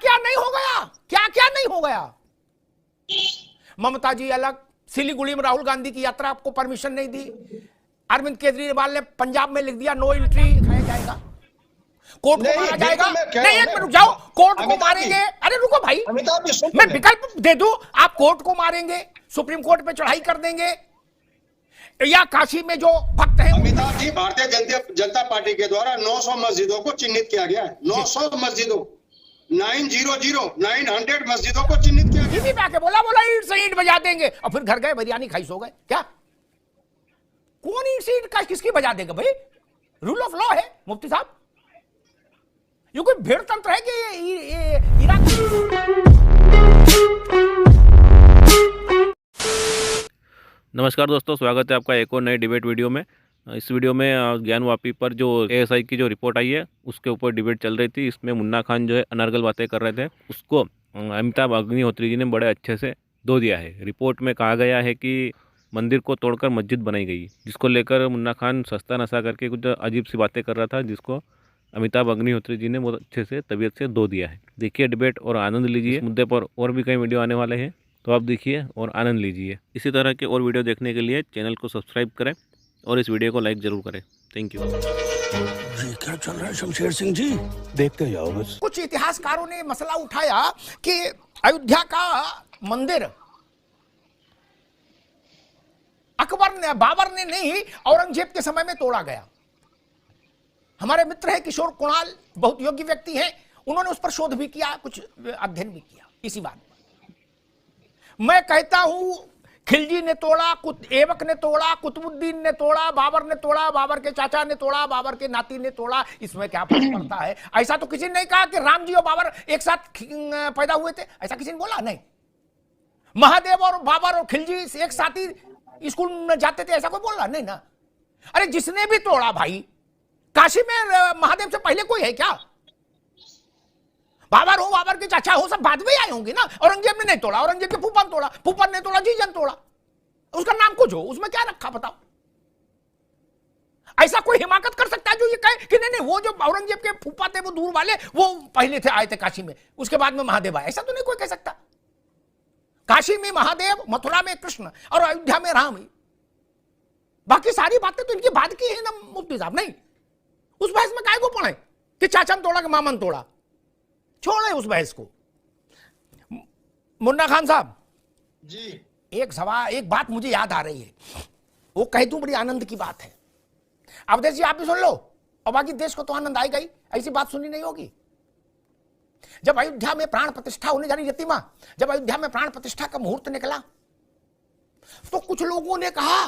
क्या नहीं हो गया, क्या क्या नहीं हो गया। ममता जी अलग, सिलीगुड़ी में राहुल गांधी की यात्रा आपको परमिशन नहीं दी। अरविंद केजरीवाल ने पंजाब में लिख दिया नो एंट्री खाया जाएगा, कोर्ट को मारा जाएगा। नहीं एक मिनट रुक जाओ, कोर्ट को मारेंगे। अरे रुको भाई, मैं विकल्प दे दूं, आप कोर्ट को मारेंगे, सुप्रीम कोर्ट पे चढ़ाई कर देंगे, या काशी में जो भक्त हैं। अमिताभ जी, भारतीय जनता पार्टी के द्वारा 900 मस्जिदों को चिन्हित किया गया है। 900 मस्जिदों, 900 मस्जिदों को चिन्हित किया गया। टीवी पे आके बोला ईंट से ईंट बजा देंगे, और फिर घर गए बिरयानी खाई सो गए। क्या कौन ईंट से ईंट का किसकी बजा देगा भाई? रूल ऑफ लॉ है मुफ्ती साहब, ये कोई भेड़ तंत्र है कि इराक। नमस्कार दोस्तों, स्वागत है आपका एक और नए डिबेट वीडियो में। इस वीडियो में ज्ञानवापी पर जो एएसआई की जो रिपोर्ट आई है उसके ऊपर डिबेट चल रही थी। इसमें मुन्ना खान जो है अनर्गल बातें कर रहे थे, उसको अमिताभ अग्निहोत्री जी ने बड़े अच्छे से धो दिया है। रिपोर्ट में कहा गया है कि मंदिर को तोड़कर मस्जिद बनाई गई, जिसको लेकर मुन्ना खान सस्ता नशा करके कुछ अजीब सी बातें कर रहा था, जिसको अमिताभ अग्निहोत्री जी ने बहुत अच्छे से तबीयत से धो दिया है। देखिए डिबेट और आनंद लीजिए। इस मुद्दे पर और भी कई वीडियो आने वाले हैं, तो आप देखिए और आनंद लीजिए। इसी तरह के और वीडियो देखने के लिए चैनल को सब्सक्राइब करें और इस वीडियो को लाइक जरूर करें। Thank you. जी क्या चल रहा है शमशेर सिंह जी? देखते जाओ बस। कुछ इतिहासकारों ने मसला उठाया कि अयोध्या का मंदिर अकबर ने, बाबर ने नहीं, औरंगजेब के समय में तोड़ा गया। हमारे मित्र हैं किशोर कुणाल, बहुत योग्य व्यक्ति हैं, उन्होंने उस पर शोध भी किया, कुछ अध्ययन भी किया इसी बात में। मैं कहता हूं खिलजी ने तोड़ा, ऐबक ने तोड़ा, कुतुबुद्दीन ने तोड़ा, बाबर ने तोड़ा, बाबर के चाचा ने तोड़ा, बाबर के नाती ने तोड़ा, इसमें क्या फर्क पड़ता है? ऐसा तो किसी ने नहीं कहा कि राम जी और बाबर एक साथ पैदा हुए थे, ऐसा किसी ने बोला नहीं। महादेव और बाबर और खिलजी एक साथ ही स्कूल में जाते थे, ऐसा कोई बोल रहा नहीं ना। अरे जिसने भी तोड़ा भाई, काशी में महादेव से पहले कोई है क्या? बाबर हो, बाबर के चाचा हो, सब बाद में आए होंगे ना। औरंगजेब ने नहीं तोड़ा, औरंगजेब के फूफा ने तोड़ा, फूफा ने तोड़ा, जीजन तोड़ा, उसका नाम कुछ हो, उसमें क्या रखा बताओ? ऐसा कोई हिमाकत कर सकता है जो ये कहे कि नहीं नहीं वो जो औरंगजेब के फूफा थे वो दूर वाले, वो पहले थे, आए थे काशी में, उसके बाद में महादेव आए? ऐसा तो नहीं कोई कह सकता। काशी में महादेव, मथुरा में कृष्ण और अयोध्या में राम। बाकी सारी बातें तो इनकी बाद की है ना मुफ्ती साहब। नहीं, उस बहस में काय को पड़े कि चाचा ने तोड़ा कि मामा ने तोड़ा? छोड़े उस बहस को। मुन्ना खान साहब जी, एक बात मुझे याद आ रही है, वो कह दूं बड़ी आनंद की बात है। अवधेश जी आप भी सुन लो, और बाकी देश को तो आनंद आएगा ही। ऐसी बात सुनी नहीं होगी। जब अयोध्या में प्राण प्रतिष्ठा होने जा रही, यतिमा, जब अयोध्या में प्राण प्रतिष्ठा का मुहूर्त निकला तो कुछ लोगों ने कहा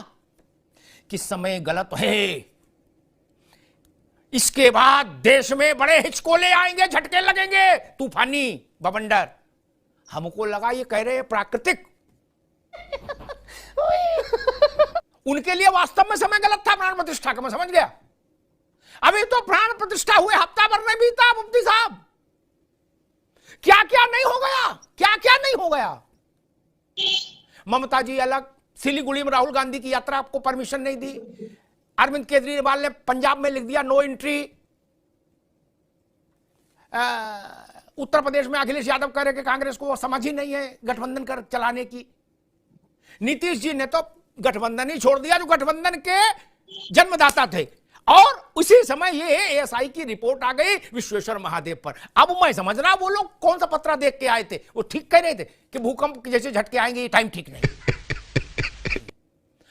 कि समय गलत है, इसके बाद देश में बड़े हिचकोले आएंगे, झटके लगेंगे, तूफानी बवंडर। हमको लगा ये कह रहे हैं प्राकृतिक। उनके लिए वास्तव में समय गलत था प्राण प्रतिष्ठा का, मैं समझ गया। अभी तो प्राण प्रतिष्ठा हुए हफ्ता भर नहीं बीता मुफ्ती साहब, क्या क्या नहीं हो गया, क्या क्या नहीं हो गया। ममता जी अलग, सिलीगुड़ी में राहुल गांधी की यात्रा आपको परमिशन नहीं दी। अरविंद केजरीवाल ने पंजाब में लिख दिया नो एंट्री। उत्तर प्रदेश में अखिलेश यादव कह रहे कि कांग्रेस को समझ ही नहीं है गठबंधन कर चलाने की। नीतीश जी ने तो गठबंधन ही छोड़ दिया, जो गठबंधन के जन्मदाता थे। और उसी समय ये एएसआई की रिपोर्ट आ गई विश्वेश्वर महादेव पर। अब मैं समझ रहा वो लोग कौन सा पत्रा देख के आए थे, वो ठीक कह रहे थे कि भूकंप जैसे झटके आएंगे, ये टाइम ठीक नहीं।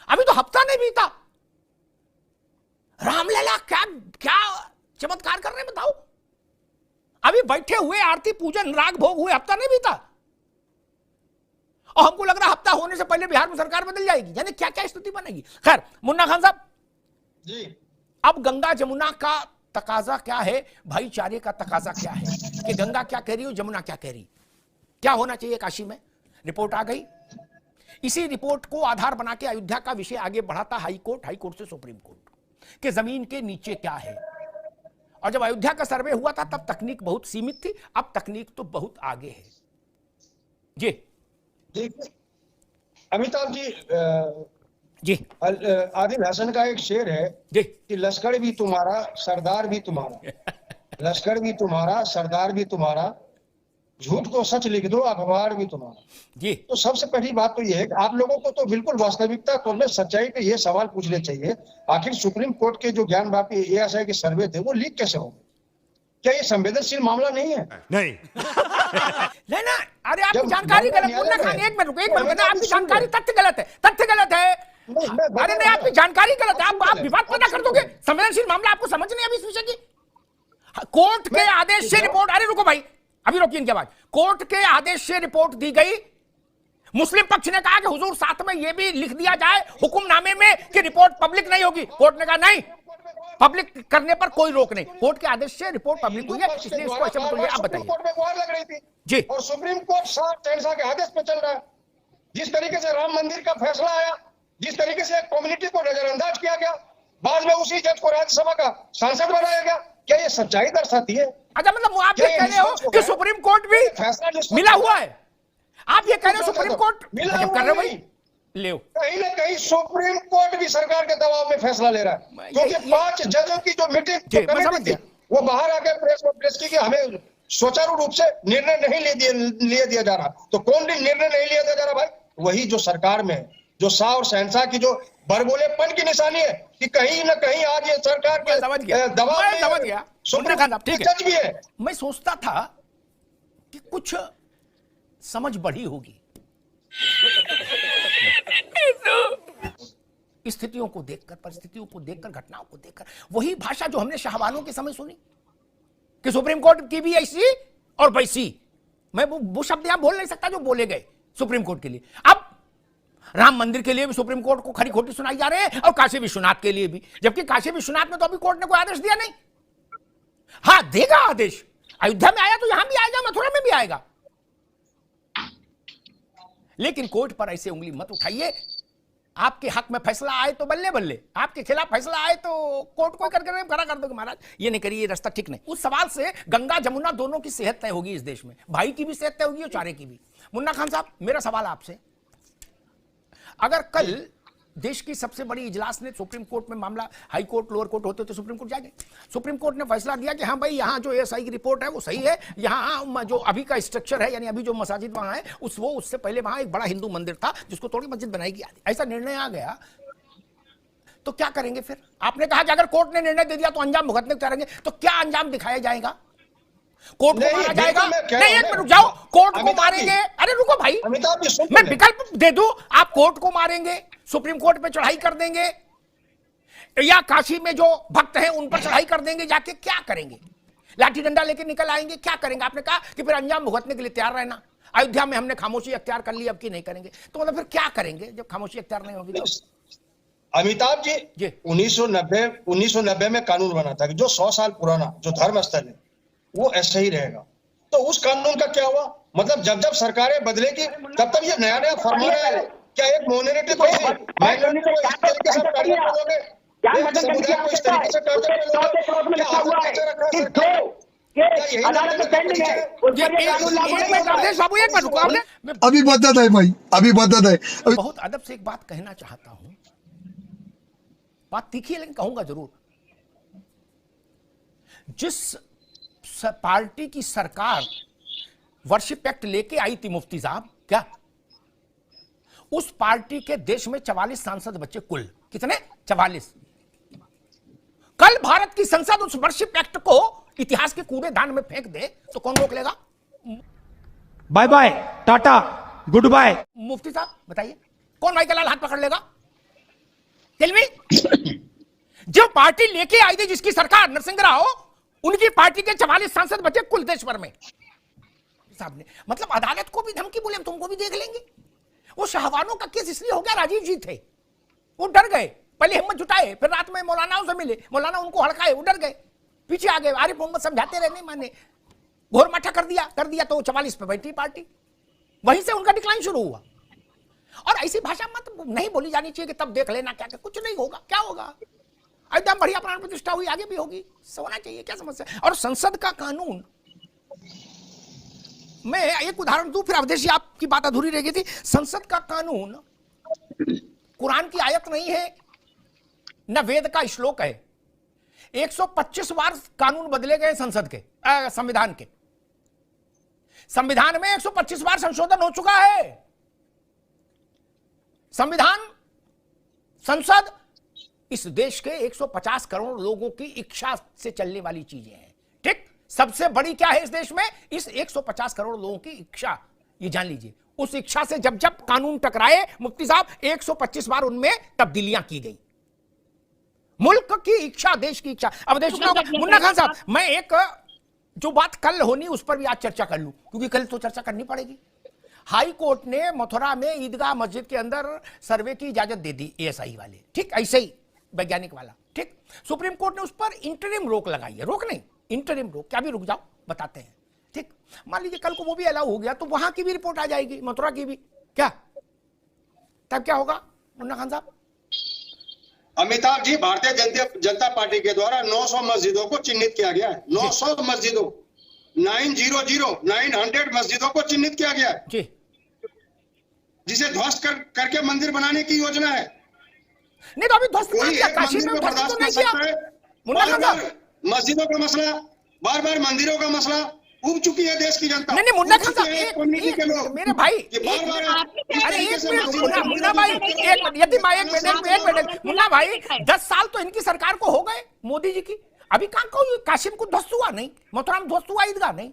अभी तो हफ्ता नहीं बीता, रामलला क्या क्या चमत्कार कर रहे हैं बताओ। अभी बैठे हुए आरती पूजन राग भोग हुए, हफ्ता नहीं बीता, और हमको लग रहा हफ्ता होने से पहले बिहार में सरकार बदल जाएगी। यानी क्या क्या स्थिति बनेगी। खैर मुन्ना खान साहब जी, अब गंगा जमुना का तकाजा क्या है, भाईचारे का तकाजा क्या है, कि गंगा क्या कह रही हो, जमुना क्या कह रही, क्या होना चाहिए काशी में। रिपोर्ट आ गई, इसी रिपोर्ट को आधार बना के अयोध्या का विषय आगे बढ़ाता हाईकोर्ट, हाईकोर्ट से सुप्रीम कोर्ट कि जमीन के नीचे क्या है। और जब अयोध्या का सर्वे हुआ था तब तकनीक बहुत सीमित थी, अब तकनीक तो बहुत आगे है। जी देखिए अमिताभ जी, जी आदिल हसन का एक शेर है जी कि लश्कर भी तुम्हारा, सरदार भी तुम्हारा। लश्कर भी तुम्हारा, सरदार भी तुम्हारा, झूठ को सच लिख दो, अखबार भी तुम्हारा। जी तो सबसे पहली बात तो ये है कि आप लोगों को तो बिल्कुल वास्तविकता को में सच्चाई पे ये सवाल पूछने चाहिए, आखिर सुप्रीम कोर्ट के जो ज्ञानवापी एएसआई के सर्वे थे वो लीक कैसे हो गए? क्या ये संवेदनशील मामला नहीं है? नहीं। नहीं ना, अरे आपकी जब जानकारी मामला गलत। मुन्ना न्यायालय खान में- एक मिनट तो रुको, आपकी सुन जानकारी लो। तथ्य गलत है, तथ्य गलत है। नहीं, मैं बता अरे नहीं, रहा आपकी हूं। जानकारी गलत है। आप सुन विवाद ले, पैदा कर सुन दोगे। ले। संवेदनशील मामला आपको समझ नहीं है अभी इस विषय की। कोर्ट के मैं- आदेश से रिपोर्ट, अरे रुको भाई, अभी रोकिए इनके बाद। कोर्ट के आदेश से रिपोर्ट दी गई। मुस्लिम पक्ष ने कहा कि हुजूर साथ में यह भी लिख दिया जाए हुक्मनामे में कि रिपोर्ट पब्लिक नहीं होगी। कोर्ट ने कहा नहीं, पब्लिक करने पर कोई रोक नहीं। कोर्ट के आदेश से रिपोर्ट पब्लिक हुई है, इसलिए इसको ऐसे मत बोलिए। आप सुप्रीम बताइए कोर्ट में गुहार लग रही थी जी। और सुप्रीम कोर्ट शहंशाह के आदेश पे चल रहा है। जिस तरीके से राम मंदिर का फैसला आया, जिस तरीके से कम्युनिटी को नजरअंदाज किया गया, बाद में उसी जज को राज्यसभा का सांसद बनाया गया, क्या ये सच्चाई दर्शाती है? अच्छा, मतलब आप ये कह रहे हो कि सुप्रीम कोर्ट भी फैसला निष्पक्ष मिला हुआ है? आप ये कह रहे हो सुप्रीम कोर्ट मिला गजब हुआ कर रहे हो नहीं। भाई, ले कहीं ना कहीं सुप्रीम कोर्ट भी सरकार के दबाव में फैसला ले रहा है, क्योंकि 5 जजों की जो मीटिंग जी, मैं समझ कमेटी थी गया। वो बाहर आकर प्रेस की कि हमें सुचारू रूप से निर्णय नहीं ले दिया जा रहा। तो कौन भी निर्णय नहीं लिया जा रहा भाई? वही जो सरकार में है, जो शाह और शहंशाह की जो बरबोलेपन की निशानी है कि कहीं ना कहीं आज ये सरकार मैं के समझ गया, दबाव मैं में समझ गया। मुन्ना खान साहब, ठीक है। जज भी है। मैं सोचता था कि कुछ समझ बढ़ी होगी स्थितियों को देखकर, परिस्थितियों को देखकर, घटनाओं को देखकर। वही भाषा जो हमने शाहबानों के समय सुनी कि सुप्रीम कोर्ट की भी ऐसी और वैसी। मैं वो शब्द यहां बोल नहीं सकता जो बोले गए सुप्रीम कोर्ट के लिए। अब राम मंदिर के लिए भी सुप्रीम कोर्ट को खरी खोटी सुनाई जा रहे हैं और काशी विश्वनाथ के लिए भी, जबकि काशी विश्वनाथ में तो अभी कोर्ट ने कोई आदेश दिया नहीं। हाँ, देगा आदेश। अयोध्या में आया तो यहां भी आएगा, मथुरा में भी आएगा। लेकिन कोर्ट पर ऐसे उंगली मत उठाइए। आपके हक में फैसला आए तो बल्ले बल्ले, आपके खिलाफ फैसला आए तो कोर्ट को करके खड़ा कर दोगे। महाराज ये नहीं करिए, ये रास्ता ठीक नहीं। उस सवाल से गंगा जमुना दोनों की सेहत तय होगी इस देश में, भाई की भी सेहत तय होगी और चारे की भी। मुन्ना खान साहब, मेरा सवाल आपसे, अगर कल देश की सबसे बड़ी इजलास ने सुप्रीम कोर्ट में मामला, हाई कोर्ट लोअर कोर्ट होते तो सुप्रीम कोर्ट जाएंगे। सुप्रीम कोर्ट ने फैसला दिया कि हाँ भाई, यहाँ जो एएसआई की रिपोर्ट है वो सही है, यहाँ जो अभी का स्ट्रक्चर है, यानी अभी जो मसाजिद वहां है उससे पहले वहां एक बड़ा हिंदू मंदिर था जिसको तोड़ के मस्जिद बनाई गई। ऐसा निर्णय आ गया तो क्या करेंगे फिर? आपने कहा कि अगर कोर्ट ने निर्णय दे दिया तो अंजाम भुगतने को तैयार, तो क्या अंजाम दिखाया जाएगा? कोर्ट को मारा जाएगा? नहीं, एक मिनट रुक जाओ। कोर्ट को मारेंगे? अरे रुको भाई, अमिताभ जी सुन मैं विकल्प दे दूं। आप कोर्ट को मारेंगे, सुप्रीम कोर्ट पे चढ़ाई कर देंगे, या काशी में जो भक्त हैं उन पर चढ़ाई कर देंगे, जाके क्या करेंगे? लाठी डंडा लेके निकल आएंगे, क्या करेंगे? आपने कहा कि फिर अंजाम भुगतने के लिए तैयार रहना। अयोध्या में हमने खामोशी अख्तियार कर ली, अब की नहीं करेंगे, तो मतलब फिर क्या करेंगे जब खामोशी अख्तियार नहीं होगी? अमिताभ जी 1990 में कानून बना था कि जो 100 साल पुराना जो धर्म स्थल है वो ऐसे ही रहेगा। तो उस कानून का क्या हुआ? मतलब जब जब सरकारें बदलेगी तब तब ये नया नया फॉर्मूला है। क्या एक मोनिटरी को माइनॉरिटी को इस तरीके से टारगेट करोगे, एक समुदाय को इस तरीके से टारगेट करोगे? क्या हाथ पीछे रखा है सरकार? क्या यही अभी बदत है भाई, अभी बदत है। बहुत अदब से एक बात कहना चाहता हूं, बात तीखी है लेकिन कहूंगा जरूर। जिस पार्टी की सरकार वर्शिप एक्ट लेके आई थी मुफ्ती साहब, क्या उस पार्टी के देश में 44 सांसद बचे कुल? कितने? 44। कल भारत की संसद उस वर्शिप एक्ट को इतिहास के कूड़ेदान में फेंक दे तो कौन रोक लेगा? Bye bye, tata, good bye. Mufti साहब बताइए, कौन भाई का लाल हाथ पकड़ लेगा? Tell me. जो पार्टी लेके आई थी, जिसकी सरकार नरसिंह राव, उनकी पार्टी के 44 सांसद बचे कुल देश भर में। साहब ने मतलब अदालत को भी धमकी बोले, हम तुमको भी देख लेंगे। वो शाहबानों का केस इसलिए हो गया, राजीव जी थे, वो डर गए, पहले हिम्मत जुटाए, फिर रात में मौलानाओं से मिले, मौलाना उनको हड़काए, वो डर गए, पीछे आ गए। आरिफ मोहम्मद समझाते रहे, नहीं माने, घोर माठा कर दिया तो 44 पे बैठी पार्टी। वहीं से उनका डिक्लाइन शुरू हुआ। और ऐसी भाषा मत नहीं बोली जानी चाहिए कि तब देख लेना, क्या कुछ नहीं होगा। क्या होगा? एकदम बढ़िया प्राण प्रतिष्ठा हुई, आगे भी होगी, होना चाहिए, क्या समस्या? और संसद का कानून, मैं एक उदाहरण दूं फिर अवधेश जी आपकी बात अधूरी रह गई थी। संसद का कानून कुरान की आयत नहीं है, न वेद का श्लोक है। 125 बार कानून बदले गए संसद के, संविधान के। संविधान में 125 बार संशोधन हो चुका है। संविधान, संसद इस देश के 150 करोड़ लोगों की इच्छा से चलने वाली चीजें हैं। ठीक, सबसे बड़ी क्या है इस देश में? इस 150 करोड़ लोगों की इच्छा, ये जान लीजिए। उस इच्छा से जब जब कानून टकराए मुफ्ती साहब, 125 बार उनमें तब्दीलियां की गई। मुल्क की इच्छा, देश की इच्छा। अब देश में मुन्ना खान साहब, मैं एक जो बात कल होनी उस पर भी आज चर्चा कर लूं, क्योंकि कल तो चर्चा करनी पड़ेगी। हाई कोर्ट ने मथुरा में ईदगाह मस्जिद के अंदर सर्वे की इजाजत दे दी, एएसआई वाले, ठीक, ऐसे ही वैज्ञानिक वाला, ठीक। सुप्रीम कोर्ट ने उस पर इंटरिम रोक लगाई है, रोक नहीं, इंटरिम रोक, क्या भी रुक जाओ, बताते हैं, ठीक। मान लीजिए कल को वो भी अलाउ हो गया तो वहां की भी रिपोर्ट आ जाएगी, मथुरा की भी, क्या तब क्या होगा मुन्ना खान साहब? अमिताभ जी, भारतीय जनता पार्टी के द्वारा 900 मस्जिदों को चिन्हित किया गया है। 900 मस्जिदों, 900 मस्जिदों को चिन्हित किया गया है जी, जिसे ध्वस्त करके मंदिर बनाने की योजना है। नहीं तो अभी ध्वस्त कोई किया, एक काशी मंदिर में को ध्वस्त बर्दाश्त तो कर नहीं किया सकता है? मुन्ना खान साहब। मस्जिदों का मसला, बार बार मंदिरों का मसला उब चुकी है देश की जनता। नहीं मुन्ना खान साहब, कम्युनिटी के लोग, मेरे भाई, अरे एक मिनट मुन्ना भाई, एक मिनट यदि मैं एक मिनट मुन्ना भाई, 10 साल तो इनकी सरकार को हो गए, मोदी जी की, अभी कहां को काशिम को ध्वस्त हुआ नहीं, मथुरा में ध्वस्त हुआ, ईदगाह नहीं,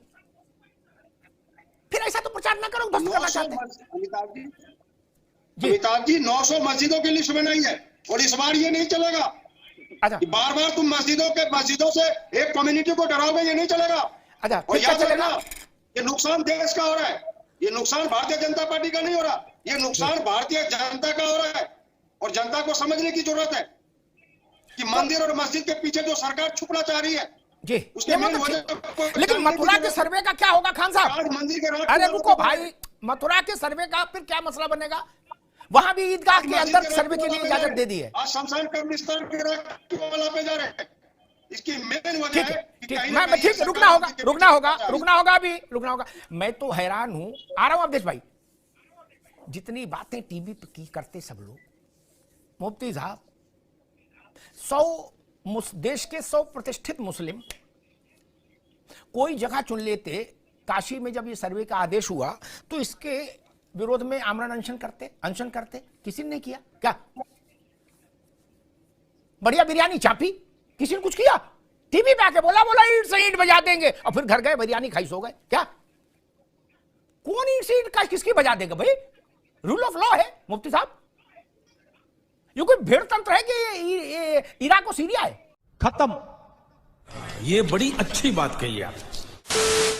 फिर ऐसा तो प्रचार ना करो ध्वस्त करना चाहते हैं। अमिताभ जी 900 मस्जिदों की लिस्ट बनाई है और इस बार ये नहीं चलेगा। अच्छा, बार बार तुम मस्जिदों से एक कम्युनिटी को डराओगे, ये नहीं चलेगा। अच्छा, और याद रखना, ये नुकसान देश का हो रहा है, ये नुकसान भारतीय जनता पार्टी का नहीं हो रहा, ये नुकसान भारतीय जनता का हो रहा है। और जनता को समझने की जरूरत है कि मंदिर और मस्जिद के पीछे जो सरकार छुपना चाह रही है जी, उसके लेकिन मथुरा के सर्वे का क्या होगा खान साहब? मंदिर के, अरे रुको भाई, मथुरा के सर्वे का फिर क्या मसला बनेगा? वहां भी ईदगाह के अंदर सर्वे के लिए इजाजत दे दी है। आज शमशान कब्रिस्तान पे जा रहे हैं। इसकी मेन वजह है ठीक, मैं ठीक, रुकना होगा अभी, रुकना होगा। मैं तो हैरान हूं, आ रहा हूं अवधेश भाई, जितनी बातें टीवी पे की करते सब लोग, मुफ्ती साहब 100 देश के 100 प्रतिष्ठित मुस्लिम कोई जगह चुन लेते, काशी में जब ये सर्वे का आदेश हुआ तो इसके विरोध में आमरण अनशन करते, किसी ने नहीं किया क्या? बढ़िया बिरयानी चापी, किसी ने कुछ किया? टीवी पे आके बोला ईंट से ईंट बजा देंगे, और फिर घर गए बिरयानी खाई सो गए, क्या? कौन ईंट से ईंट का किसकी बजा देगा भाई? रूल ऑफ लॉ है मुफ्ती साहब, ये कोई भेड़ तंत्र है कि ये इराक और सीरिया है? खत्म। ये बड़ी अच्छी बात कही आप।